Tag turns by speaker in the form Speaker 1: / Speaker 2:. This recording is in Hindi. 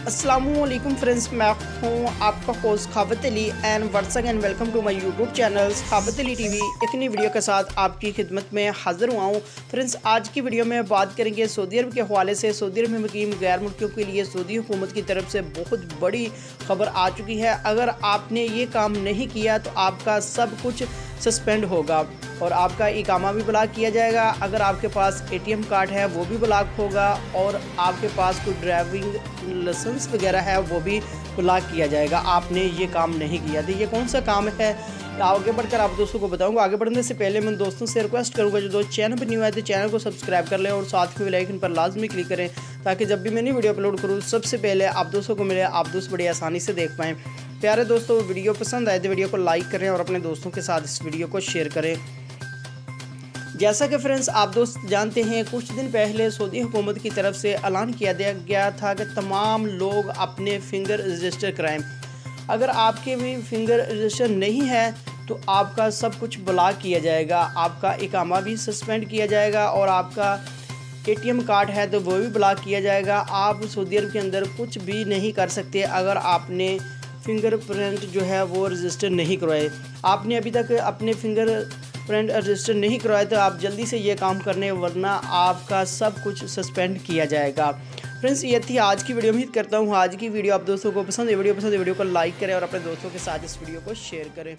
Speaker 1: अस्सलामुअलैकुम फ्रेंड्स, मैं हूँ आपका host Khabat Ali and once again welcome to my YouTube channel Khabat Ali TV. एक नई वीडियो के साथ आपकी खिदमत में हाज़िर हुआ हूँ। फ्रेंड्स, आज की वीडियो में बात करेंगे सऊदी अरब के हवाले से। सऊदी अरब में मुकीम गैर मुल्कियों के लिए सऊदी हुकूमत की तरफ से बहुत बड़ी खबर आ चुकी है। अगर आपने ये काम नहीं किया तो आपका सब कुछ सस्पेंड होगा और आपका इकामा भी ब्लॉक किया जाएगा। अगर आपके पास एटीएम कार्ड है वो भी ब्लॉक होगा और आपके पास कोई ड्राइविंग लाइसेंस वगैरह है वो भी ब्लॉक किया जाएगा। आपने ये काम नहीं किया तो ये कौन सा काम है, आगे बढ़कर आप दोस्तों को बताऊंगा। आगे बढ़ने से पहले मैं दोस्तों से रिक्वेस्ट करूंगा, जो दोस्त चैनल पर न्यू आए तो चैनल को सब्सक्राइब कर लें और साथ में बेल आइकन पर लाजमी क्लिक करें ताकि जब भी मैं नई वीडियो अपलोड करूँ सबसे पहले आप दोस्तों को मिले, आप दोस्त बड़ी आसानी से देख पाएँ। प्यारे दोस्तों, वीडियो पसंद आए तो वीडियो को लाइक करें और अपने दोस्तों के साथ इस वीडियो को शेयर करें। जैसा कि फ्रेंड्स आप दोस्त जानते हैं, कुछ दिन पहले सऊदी हुकूमत की तरफ से ऐलान किया गया था कि तमाम लोग अपने फिंगर रजिस्टर कराएं। अगर आपके भी फिंगर रजिस्टर नहीं है तो आपका सब कुछ ब्लॉक किया जाएगा, आपका इकामा भी सस्पेंड किया जाएगा और आपका एटीएम कार्ड है तो वो भी ब्लॉक किया जाएगा। आप सऊदी अरब के अंदर कुछ भी नहीं कर सकते अगर आपने फिंगरप्रिंट जो है वो रजिस्टर नहीं करवाए। आपने अभी तक अपने फिंगरप्रिंट रजिस्टर नहीं करवाए तो आप जल्दी से ये काम करने, वरना आपका सब कुछ सस्पेंड किया जाएगा। फ्रेंड्स, ये थी आज की वीडियो। उम्मीद करता हूँ आज की वीडियो आप दोस्तों को पसंद है। वीडियो को लाइक करें और अपने दोस्तों के साथ इस वीडियो को शेयर करें।